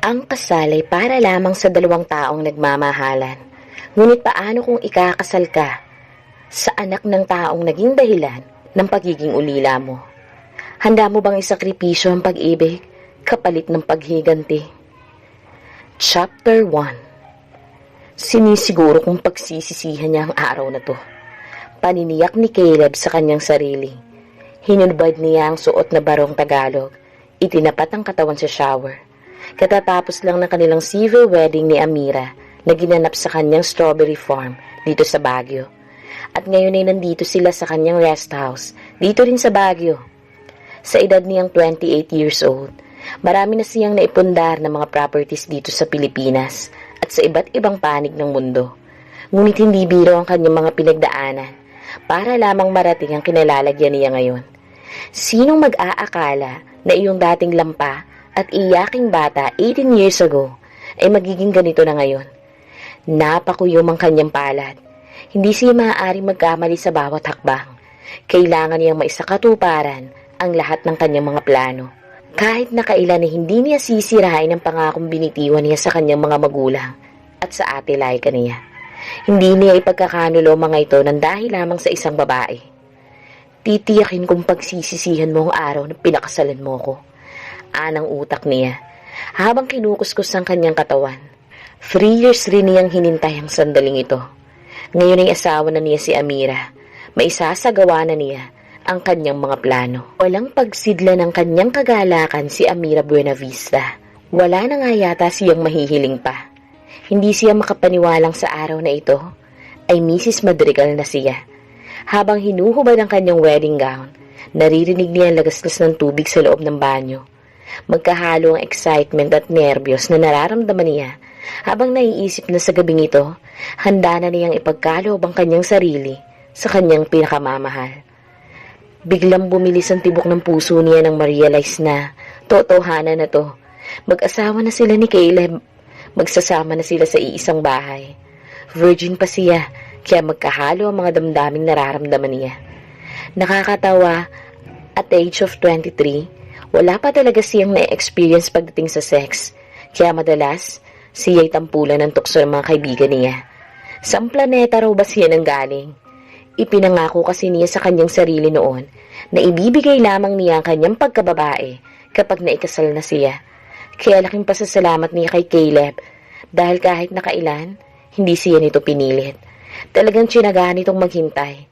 Ang kasal ay para lamang sa dalawang taong nagmamahalan. Ngunit paano kung ikakasal ka sa anak ng taong naging dahilan ng pagiging ulila mo? Handa mo bang isakripisyo ang pag-ibig kapalit ng paghiganti? Chapter 1. Sinisiguro kong pagsisisihan niya ang araw na to. Paniniyak ni Caleb sa kanyang sarili. Hinulbad niya ang suot na barong Tagalog. Itinapat ang katawan sa shower. Katatapos lang ng kanilang civil wedding ni Amira na ginanap sa kanyang strawberry farm dito sa Baguio. At ngayon ay nandito sila sa kanyang rest house dito rin sa Baguio. Sa edad niyang 28 years old, marami na siyang naipundar ng mga properties dito sa Pilipinas at sa iba't ibang panig ng mundo. Ngunit hindi biro ang kanyang mga pinagdaanan para lamang marating ang kinalalagyan niya ngayon. Sinong mag-aakala na iyong dating lampa at iyaking bata 18 years ago ay magiging ganito na ngayon? Napakuyom ang kanyang palad. Hindi siya maaaring magkamali sa bawat hakbang. Kailangan niyang maisakatuparan ang lahat ng kanyang mga plano. Kahit na kailan na hindi niya sisirain ang pangakong binitiwan niya sa kanyang mga magulang at sa ate Laika niya. Hindi niya ipagkakanulo mga ito ng dahil lamang sa isang babae. Titiyakin kong pagsisisihan mo ang araw na pinakasalan mo ko. Anang utak niya, habang kinukuskus ang kanyang katawan. 3 years rin niyang hinintay ang sandaling ito. Ngayon ay asawa na niya si Amira. Maisasagawa na niya ang kanyang mga plano. Walang pagsidla ng kanyang kagalakan si Amira Buenavista. Wala na nga yata siyang mahihiling pa. Hindi siya makapaniwalang sa araw na ito ay Mrs. Madrigal na siya. Habang hinuhubad ang kanyang wedding gown, naririnig niya ang lagaslas ng tubig sa loob ng banyo. Magkahalo ang excitement at nerbiyos na nararamdaman niya habang naiisip na sa gabing ito, handa na niyang ipagkaloob ang kanyang sarili sa kanyang pinakamamahal. Biglang bumilis ang tibok ng puso niya nang ma-realize na totohanan na to. Mag-asawa na sila ni Caleb. Magsasama na sila sa iisang bahay. Virgin pa siya, kaya magkahalo ang mga damdaming nararamdaman niya. Nakakatawa, at age of 23, wala pa talaga siyang na-experience pagdating sa sex, kaya madalas, siya'y tampulan ng tukso ng mga kaibigan niya. Saan planeta raw ba siya nanggaling? Ipinangako kasi niya sa kanyang sarili noon na ibibigay lamang niya ang kanyang pagkababae kapag naikasal na siya. Kaya laking pasasalamat niya kay Caleb dahil kahit nakailan, hindi siya nito pinilit. Talagang tsinagaan nitong maghintay.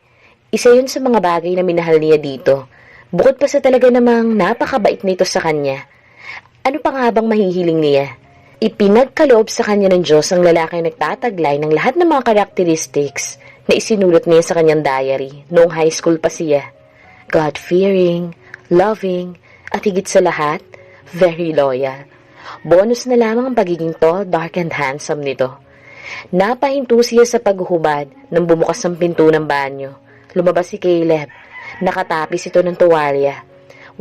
Isa yun sa mga bagay na minahal niya dito. Bukod pa sa talaga namang napakabait nito sa kanya. Ano pa nga bang mahihiling niya? Ipinagkaloob sa kanya ng Diyos ang lalaking nagtataglay ng lahat ng mga characteristics na isinulot niya sa kanyang diary noong high school pa siya. God-fearing, loving, at higit sa lahat, very loyal. Bonus na lamang ang pagiging tall, dark, and handsome nito. Napahinto siya sa paghuhubad nang bumukas ang pinto ng banyo. Lumabas si Caleb. Nakatapis ito ng tuwalya.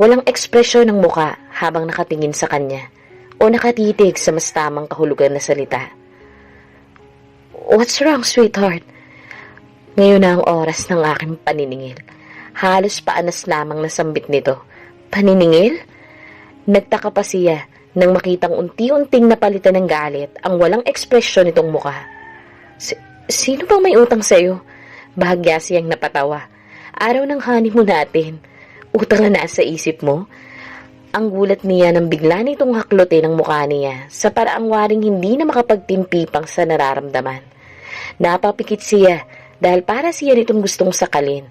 Walang ekspresyon ng muka habang nakatingin sa kanya o nakatitig sa mas tamang kahulugan na salita. What's wrong, sweetheart? Ngayon na ang oras ng aking paniningil. Halos paanas lamang nasambit nito. Paniningil? Nagtaka pa siya nang makitang unti-unting napalitan ng galit ang walang ekspresyon nitong muka. Sino bang may utang sa'yo? Bahagya siyang napatawa. Araw ng honeymoon natin. Utang na nasa isip mo? Ang gulat niya nang bigla nitong haklotin ang mukha niya sa paraang waring hindi na makapagtimpi pang sa nararamdaman. Napapikit siya dahil para siya nitong gustong sakalin.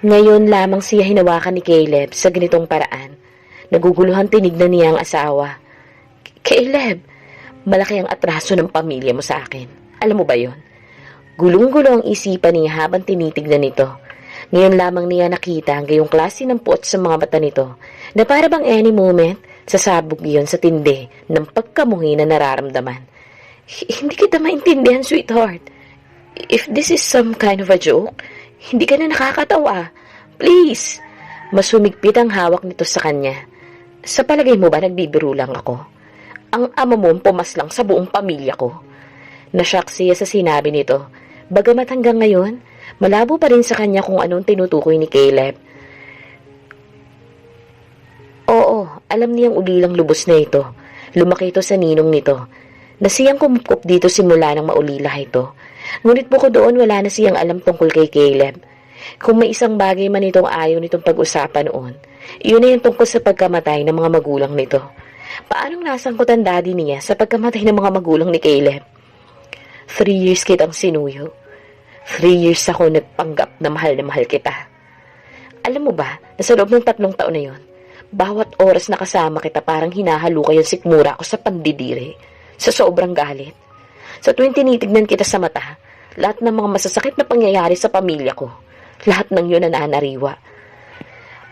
Ngayon lamang siya hinawakan ni Caleb sa ganitong paraan. Naguguluhan tinignan niya ang asawa. Caleb, malaki ang atraso ng pamilya mo sa akin. Alam mo ba yon? Gulong-gulo ang isipan niya habang tinitignan nito. Ngayon lamang niya nakita ang gayong klase ng puot sa mga mata nito na para bang any moment, sasabog iyon sa tindi ng pagkamuhi na nararamdaman. Hindi kita maintindihan, sweetheart. If this is some kind of a joke, hindi ka na nakakatawa. Please! Masumigpit ang hawak nito sa kanya. Sa palagay mo ba nagbibiro lang ako? Ang ama mo pumaslang sa buong pamilya ko. Nashock siya sa sinabi nito. Bagamat hanggang ngayon, malabo pa rin sa kanya kung anong tinutukoy ni Caleb. Oo, alam niyang ulilang lubos na ito. Lumaki ito sa ninong nito, na siyang kumupkup dito simula ng maulila ito. Ngunit bukod doon, wala na siyang alam tungkol kay Caleb. Kung may isang bagay man itong ayaw nitong pag-usapan noon, iyon na yung tungkol sa pagkamatay ng mga magulang nito. Paanong nasangkot ang daddy niya sa pagkamatay ng mga magulang ni Caleb? 3 years kitang sinuyo. 3 years ako nagpanggap na mahal kita. Alam mo ba, na sa loob ng 3 taon na yon, bawat oras na kasama kita parang hinahalukay ang sikmura ko sa pandidiri, sa sobrang galit. Sa tuwing tinitignan kita sa mata, lahat ng mga masasakit na pangyayari sa pamilya ko, lahat ng yun na nanariwa.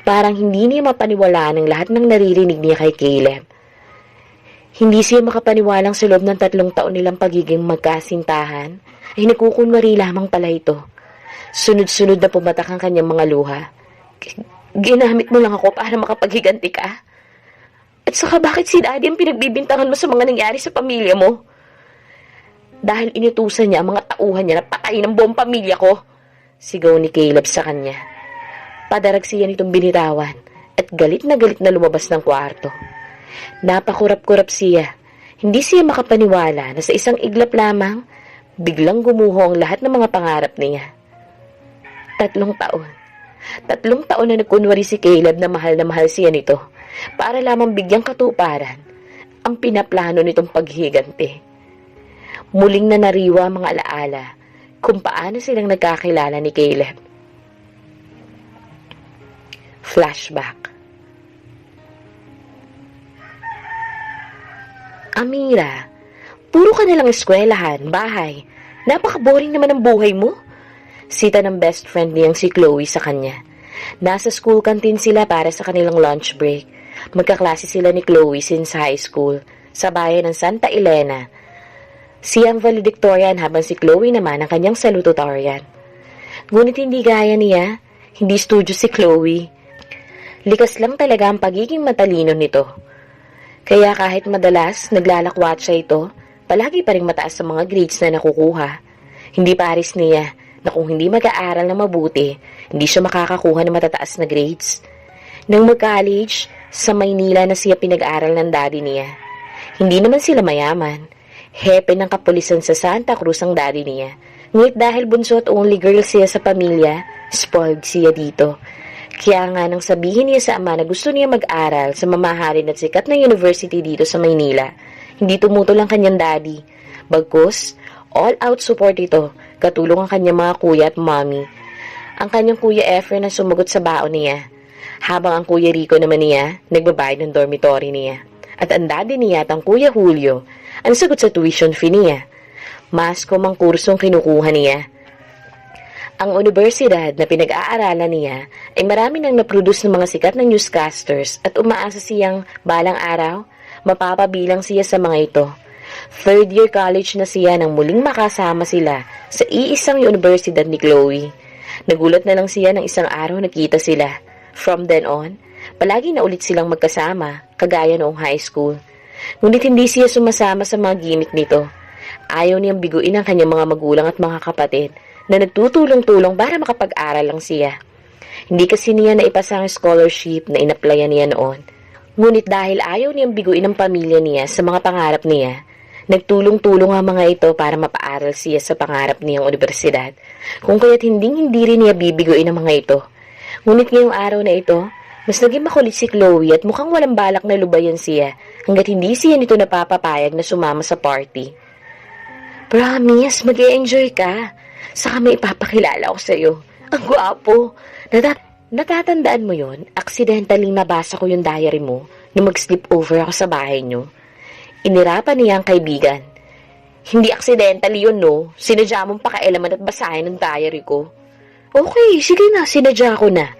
Parang hindi niya mapaniwalaan ang lahat ng naririnig niya kay Caleb. Hindi siya makapaniwalang sa loob ng 3 taon nilang pagiging magkasintahan, ay nagkukunwari lamang pala ito. Sunod-sunod na pumatak ang kanyang mga luha. Ginamit mo lang ako para makapaghiganti ka? At saka bakit si Daddy ang pinagbibintangan mo sa mga nangyari sa pamilya mo? Dahil inutusan niya ang mga tauhan niya na patayin ang buong pamilya ko. Sigaw ni Caleb sa kanya. Padarag siya nitong binitawan at galit na lumabas ng kwarto. Napakurap-kurap siya. Hindi siya makapaniwala na sa isang iglap lamang, biglang gumuho ang lahat ng mga pangarap niya. 3 taon. 3 taon na nagkunwari si Caleb na mahal siya nito para lamang bigyang katuparan ang pinaplano nitong paghiganti. Muling nanariwa ang mga alaala kung paano silang nagkakilala ni Caleb. Flashback. Amira, puro ka nalang eskwelahan, bahay. Napaka-boring naman ang buhay mo. Sita ng best friend niyang si Chloe sa kanya. Nasa school canteen sila para sa kanilang lunch break. Magkaklase sila ni Chloe since high school, sa bayan ng Santa Elena. Siyang valedictorian habang si Chloe naman ang kanyang salutatorian. Ngunit hindi gaya niya, hindi studio si Chloe. Likas lang talaga ang pagiging matalino nito. Kaya kahit madalas naglalakwatsa ito, palagi pa rin mataas sa mga grades na nakukuha. Hindi paris niya na kung hindi mag-aaral na mabuti, hindi siya makakakuha ng matataas na grades. Nang mag-college, sa Maynila na siya pinag-aral ng daddy niya. Hindi naman sila mayaman. Hepe ng kapulisan sa Santa Cruz ang daddy niya. Ngunit dahil bunso at only girl siya sa pamilya, spoiled siya dito. Kaya nga nang sabihin niya sa ama na gusto niya mag-aral sa mamahalin at sikat na university dito sa Maynila, hindi tumutol ang kanyang daddy. Bagkus, all-out support ito, katulong ang kanyang mga kuya at mommy. Ang kanyang kuya Efren ang sumagot sa baon niya, habang ang kuya Rico naman niya nagbabayad ng dormitory niya. At ang daddy niya at ang kuya Julio ang sagot sa tuition fee niya. Mascom ang kursong kinukuha niya. Ang universidad na pinag-aaralan niya ay marami nang naproduce ng mga sikat na newscasters at umaasa siyang balang araw, mapapabilang siya sa mga ito. 3rd year college na siya nang muling makasama sila sa iisang universidad ni Chloe. Nagulat na lang siya ng isang araw nakita sila. From then on, palagi na ulit silang magkasama, kagaya noong high school. Ngunit hindi siya sumasama sa mga gimmick nito. Ayaw niyang biguin ang kanyang mga magulang at mga kapatid na nagtutulong-tulong para makapag-aral lang siya. Hindi kasi niya naipasa ang scholarship na inaplayan niya noon. Ngunit dahil ayaw niyang biguin ang pamilya niya sa mga pangarap niya, nagtulong-tulong ang mga ito para mapaaral siya sa pangarap niyang universidad. Kung kaya't hindi rin niya bibiguin ang mga ito. Ngunit ngayong araw na ito, mas naging makulit si Chloe at mukhang walang balak na lubayan siya hanggat hindi siya nito napapapayag na sumama sa party. Promise, mag-e-enjoy ka. Saka may ipapakilala ko sa'yo. Ang gwapo. Natatandaan mo yon? Accidentally nabasa ko yung diary mo nung mag-sleep over ako sa bahay nyo. Inirapan niya ang kaibigan. Hindi accidentally yun, no? Sinadya mong pakialaman at basahin ng diary ko. Okay, sige na, sinadya ko na.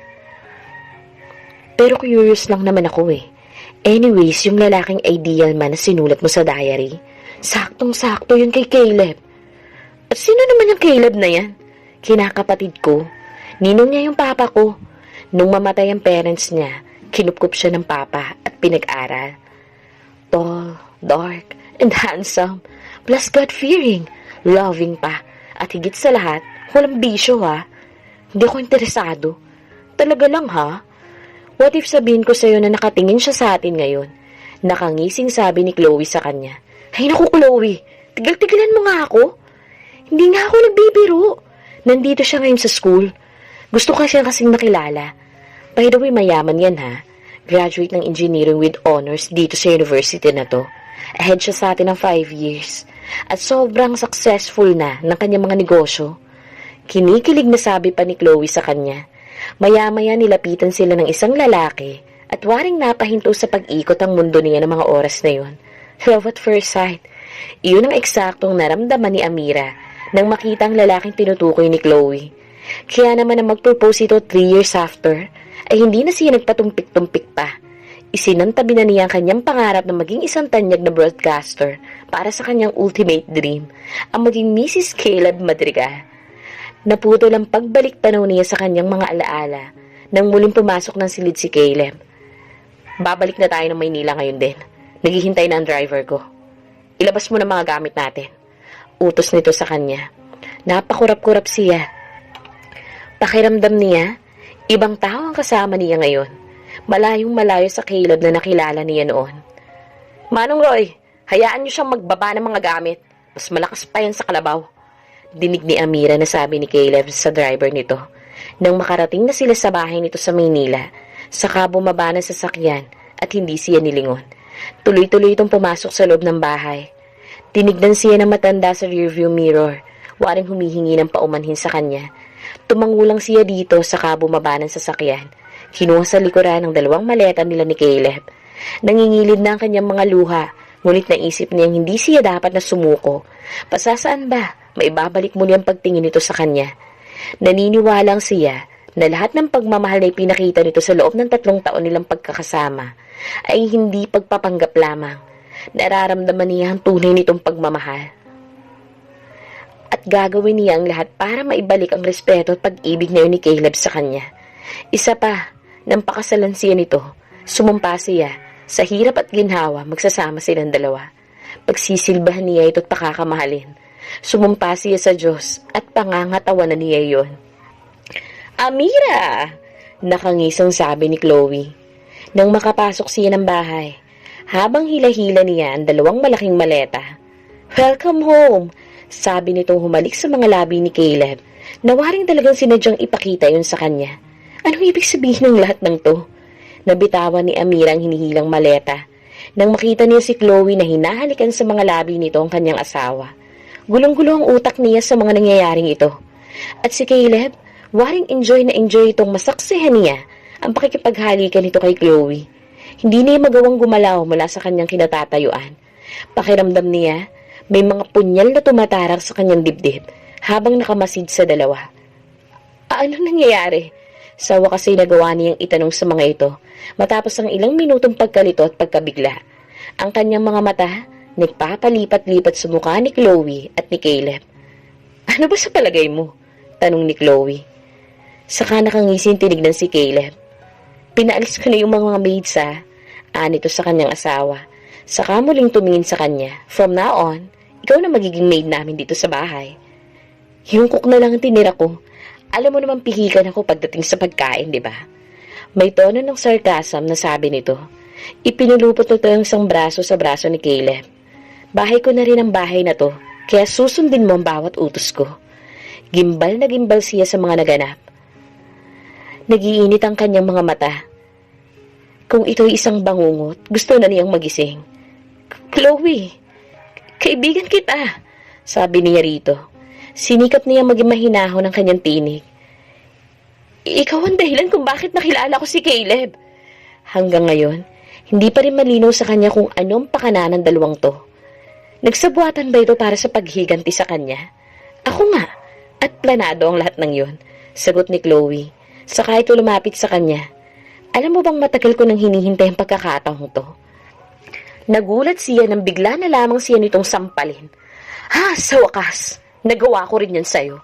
Pero curious lang naman ako eh. Anyways, yung lalaking ideal man na sinulat mo sa diary, saktong-sakto yun kay Caleb. At sino naman yung Caleb na yan? Kinakapatid ko. Ninong niya yung papa ko. Nung mamatay ang parents niya, kinupkup siya ng papa at pinag-aral. Tall, dark, and handsome. Plus God-fearing, loving pa. At higit sa lahat, walang bisyo ha. Hindi ako interesado. Talaga lang ha. What if sabihin ko sa'yo na nakatingin siya sa atin ngayon? Nakangising sabi ni Chloe sa kanya. Ay naku Chloe, tigil-tigilan mo nga ako. Hindi nga ako nagbibiro. Nandito siya ngayon sa school. Gusto ka siya kasing makilala. By the way, mayaman yan ha. Graduate ng engineering with honors dito sa university na to. Ahead siya sa atin ng 5 years. At sobrang successful na ng kanyang mga negosyo. Kinikilig na sabi pa ni Chloe sa kanya. Maya-maya nilapitan sila ng isang lalaki at waring napahinto sa pag-ikot ang mundo niya ng mga oras na yun. Love at first sight. Iyon ang eksaktong naramdaman ni Amira nang makita ang lalaking tinutukoy ni Chloe. Kaya naman na mag-propose ito 3 years after, ay hindi na siya nagpatumpik-tumpik pa. Isinantabi na niya ang kanyang pangarap na maging isang tanyag na broadcaster para sa kanyang ultimate dream, ang maging Mrs. Caleb Madrigal. Naputol ang pagbalik tanaw niya sa kanyang mga alaala nang muling pumasok ng silid si Caleb. Babalik na tayo ng Maynila ngayon din. Naghihintay na ang driver ko. Ilabas mo na mga gamit natin. Utos nito sa kanya. Napakurap-kurap siya. Pakiramdam niya, ibang tao ang kasama niya ngayon. Malayong malayo sa Caleb na nakilala niya noon. Manong Roy, hayaan niyo siyang magbaba ng mga gamit. Mas malakas pa yan sa kalabaw. Dinig ni Amira na sabi ni Caleb sa driver nito. Nang makarating na sila sa bahay nito sa Maynila, saka bumaba ng sasakyan at hindi siya nilingon. Tuloy-tuloy itong pumasok sa loob ng bahay. Tinignan siya ng matanda sa rearview mirror, waring humihingi ng paumanhin sa kanya. Tumangulang siya dito saka bumaba ng sasakyan. Kinuha sa likuran ng 2 maleta nila ni Caleb. Nangingilid na ang kanyang mga luha, ngunit naisip niyang hindi siya dapat na sumuko. Pasasaan ba? Maibabalik muli ang pagtingin nito sa kanya. Naniniwalang siya na lahat ng pagmamahal na ipinakita nito sa loob ng 3 taon nilang pagkakasama ay hindi pagpapanggap lamang. Nararamdaman niya ang tunay nitong pagmamahal. At gagawin niya ang lahat para maibalik ang respeto at pag-ibig na yun ni Caleb sa kanya. Isa pa, nang pakasalan siya nito, sumumpa siya, sa hirap at ginhawa magsasama silang 2. Pagsisilbahan niya ito at pakakamahalin. Sumumpa siya sa Diyos at pangangatawanan niya yon. Amira! Nakangisang sabi ni Chloe. Nang makapasok siya ng bahay, habang hila-hila niya ang 2 malaking maleta. Welcome home! Sabi nitong humalik sa mga labi ni Caleb, na waring talagang sinadyang ipakita yun sa kanya. Anong ibig sabihin ng lahat ng to? Nabitawan ni Amira ang hinihilang maleta. Nang makita niya si Chloe na hinahalikan sa mga labi nito ang kanyang asawa. Gulong-gulo ang utak niya sa mga nangyayaring ito. At si Caleb, waring enjoy na enjoy itong masaksihan niya ang pakikipaghalikan nito kay Chloe. Hindi niya magawang gumalaw mula sa kanyang kinatatayuan. Pakiramdam niya, may mga punyal na tumatarak sa kanyang dibdib habang nakamasid sa 2. Ano nangyayari? Sa wakas ay nagawa niyang itanong sa mga ito matapos ang ilang minutong pagkalito at pagkabigla. Ang kanyang mga mata nagpapalipat-lipat sa mukha ni Chloe at ni Caleb. Ano ba sa palagay mo? Tanong ni Chloe. Saka nakangising tinignan si Caleb. Pinaalis ko na yung mga maids anito sa kanyang asawa. Saka muling tumingin sa kanya. From now on, ikaw na magiging maid namin dito sa bahay. Yung cook na lang ang tinira ko. Alam mo naman pihikan ako pagdating sa pagkain, di ba? May tono ng sarcasm na sabi nito. Ipinulupot nito yung isang braso sa braso ni Caleb. Bahay ko na rin ang bahay na to, kaya susundin mo ang bawat utos ko. Gimbal na gimbal siya sa mga naganap. Nagiinit ang kanyang mga mata. Kung ito'y isang bangungot, gusto na niyang magising. Chloe, kaibigan kita, sabi niya rito. Sinikap niya maging mahinahon ang kanyang tinig. Ikaw ang dahilan kung bakit nakilala ko si Caleb. Hanggang ngayon, hindi pa rin malinaw sa kanya kung anong pakana ng 2 to. Nagsabuatan ba ito para sa paghiganti sa kanya? Ako nga, at planado ang lahat ng yon, sagot ni Chloe. Saka ito lumapit sa kanya. Alam mo bang matagal ko nang hinihintay ang pagkakataong to? Nagulat siya nang bigla na lamang siya nitong sampalin. Sa wakas, nagawa ko rin yan sa'yo.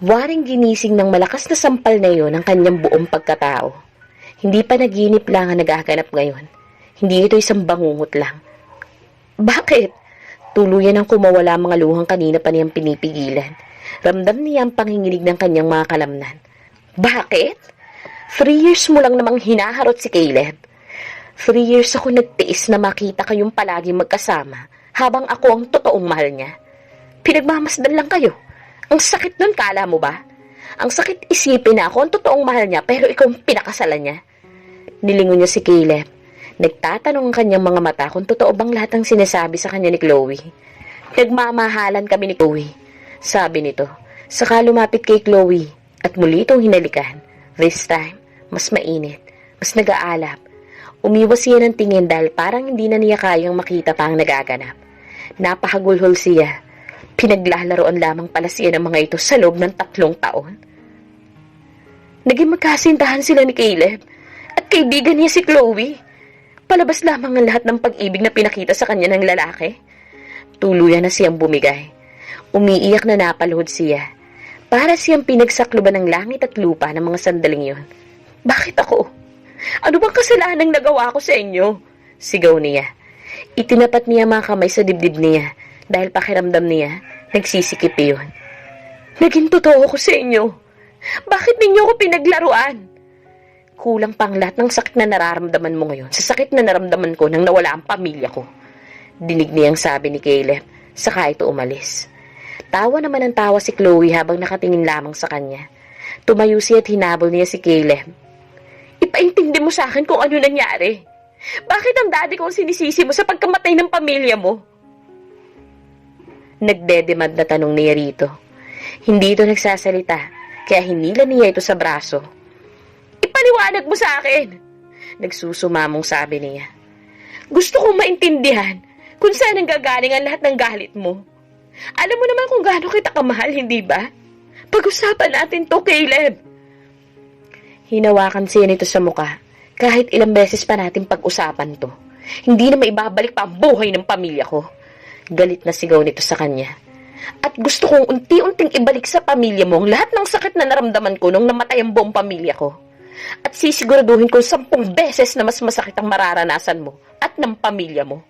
Waring ginising ng malakas na sampal na yon ang kanyang buong pagkatao. Hindi pa naginip lang ang nagaganap ngayon. Hindi ito isang bangungot lang. Bakit? Tuluyan ang kumawala mga luhang kanina pa niyang pinipigilan. Ramdam niya ang panginginig ng kanyang mga kalamnan. Bakit? 3 years mo lang namang hinaharot si Caleb. 3 years ako nagtiis na makita kayong palagi magkasama habang ako ang totoong mahal niya. Pinagmamasdan lang kayo. Ang sakit nun, kala mo ba? Ang sakit isipin na ako ang totoong mahal niya pero ikaw ang pinakasalan niya. Nilingon niya si Caleb. Nagtatanong ang kanyang mga mata kung totoo bang lahat ng sinasabi sa kanya ni Chloe. Nagmamahalan kami ni Chloe, sabi nito. Saka lumapit kay Chloe at muli itong hinalikan. This time, mas mainit, mas nag-aalap. Umiwas siya ng tingin dahil parang hindi na niya kayang makita pa ang nagaganap. Napakagulhol siya. Pinaglalaroan lamang pala siya ng mga ito sa loob ng 3 taon. Naging magkasintahan sila ni Caleb at kaibigan niya si Chloe. Palabas lamang ang lahat ng pag-ibig na pinakita sa kanya ng lalaki. Tuluyan na siyang bumigay. Umiiyak na napaluhod siya. Para siyang pinagsakluban ng langit at lupa ng mga sandaling yon. Bakit ako? Ano bang kasalanang nagawa ko sa inyo? Sigaw niya. Itinapat niya mga kamay sa dibdib niya dahil pakiramdam niya nagsisikip iyon. Naging totoo ko sa inyo. Bakit ninyo ako pinaglaruan? Kulang pang lahat ng sakit na nararamdaman mo ngayon sa sakit na naramdaman ko nang nawala ang pamilya ko. Dinig niyang sabi ni Caleb, saka ito umalis. Tawa naman ang tawa si Chloe habang nakatingin lamang sa kanya. Tumayo siya at hinabol niya si Caleb. Ipaintindi mo sa akin kung ano nangyari. Bakit ang daddy ko ang sinisisi mo sa pagkamatay ng pamilya mo? Nagdedemand na tanong niya rito. Hindi ito nagsasalita, kaya hinila niya ito sa braso. Ipaliwanag mo sa akin! Nagsusumamong sabi niya. Gusto kong maintindihan kung saan ang gagaling ang lahat ng galit mo. Alam mo naman kung gaano kita kamahal, hindi ba? Pag-usapan natin to, Caleb. Hinawakan siya nito sa muka. Kahit ilang beses pa natin pag-usapan to, hindi na maibabalik pa ang buhay ng pamilya ko. Galit na sigaw nito sa kanya. At gusto kong unti-unting ibalik sa pamilya mo ang lahat ng sakit na naramdaman ko nung namatay ang buong pamilya ko. At sisiguraduhin ko 10 beses na mas masakit ang mararanasan mo at ng pamilya mo.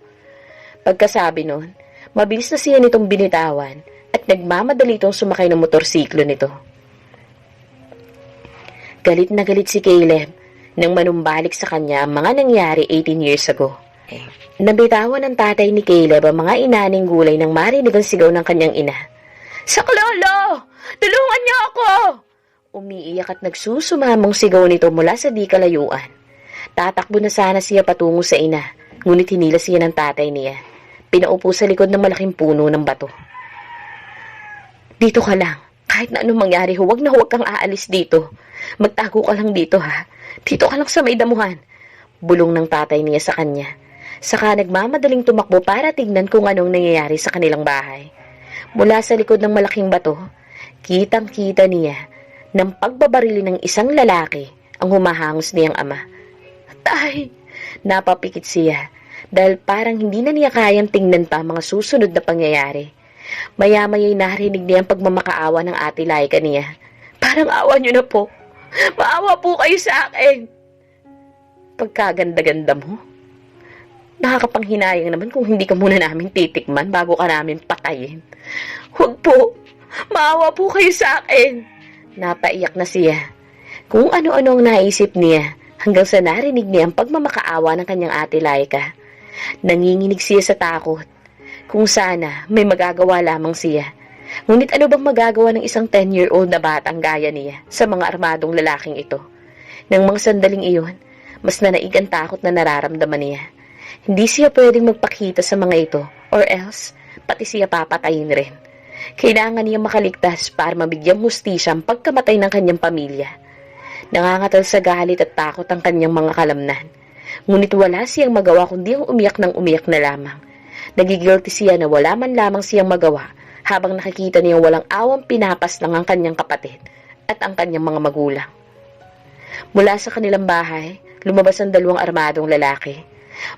Pagkasabi nun, mabilis na siya nitong binitawan at nagmamadali itong sumakay ng motorsiklo nito. Galit na galit si Caleb nang manumbalik sa kanya ang mga nangyari 18 years ago. Nabitawan ng tatay ni Caleb ang mga inaning gulay nang marinig ang sigaw ng kanyang ina. Saklolo! Tulungan niyo ako! Umiiyak at nagsusumamong sigaw nito mula sa di kalayuan. Tatakbo na sana siya patungo sa ina, ngunit hinila siya ng tatay niya. Pinaupo sa likod ng malaking puno ng bato. Dito ka lang. Kahit na anong mangyari, huwag na huwag kang aalis dito. Magtago ka lang dito, ha? Dito ka lang sa may damuhan. Bulong ng tatay niya sa kanya. Saka nagmamadaling tumakbo para tignan kung anong nangyayari sa kanilang bahay. Mula sa likod ng malaking bato, kitang-kita niya ng pagbabarili ng isang lalaki ang humahangos niyang ama. Tay! Napapikit siya dahil parang hindi na niya kayang tingnan pa mga susunod na pangyayari. Maya-maya'y narinig niya ang pagmamakaawa ng ate Laika niya. Parang awa niyo na po. Maawa po kayo sa akin. Pagkaganda-ganda mo. Nakakapanghinayang naman kung hindi ka muna namin titikman bago ka namin patayin. Huwag po. Maawa po kayo sa akin. Napaiyak na siya. Kung ano-ano ang naisip niya hanggang sa narinig niya ang pagmamakaawa ng kanyang ate Laika. Nanginginig siya sa takot. Kung sana may magagawa lamang siya. Ngunit ano bang magagawa ng isang 10-year-old na batang gaya niya sa mga armadong lalaking ito? Nang mga sandaling iyon, mas nanaig ang takot na nararamdaman niya. Hindi siya pwedeng magpakita sa mga ito or else pati siya papatayin rin. Kailangan niya makaligtas para mabigyang hustisya ang pagkamatay ng kanyang pamilya. Nangangatal sa galit at takot ang kanyang mga kalamnan. Ngunit wala siyang magawa kundi ang umiyak ng umiyak na lamang. Nagigilty siya na wala man lamang siyang magawa habang nakikita niyang walang awang pinapas lang ang kanyang kapatid at ang kanyang mga magulang. Mula sa kanilang bahay, lumabas ang 2 armadong lalaki.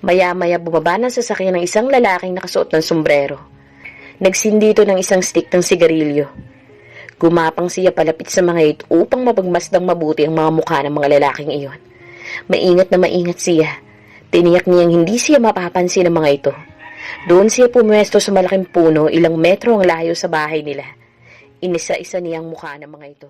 Maya-maya bumaba ng sasakyan ng isang lalaking nakasuot ng sombrero. Nagsindi ito ng isang stick ng sigarilyo. Gumapang siya palapit sa mga ito upang mapagmasdang mabuti ang mga mukha ng mga lalaking iyon. Maingat na maingat siya. Tiniyak niyang hindi siya mapapansin ng mga ito. Doon siya pumwesto sa malaking puno, ilang metro ang layo sa bahay nila. Inisa-isa niyang mukha ng mga ito.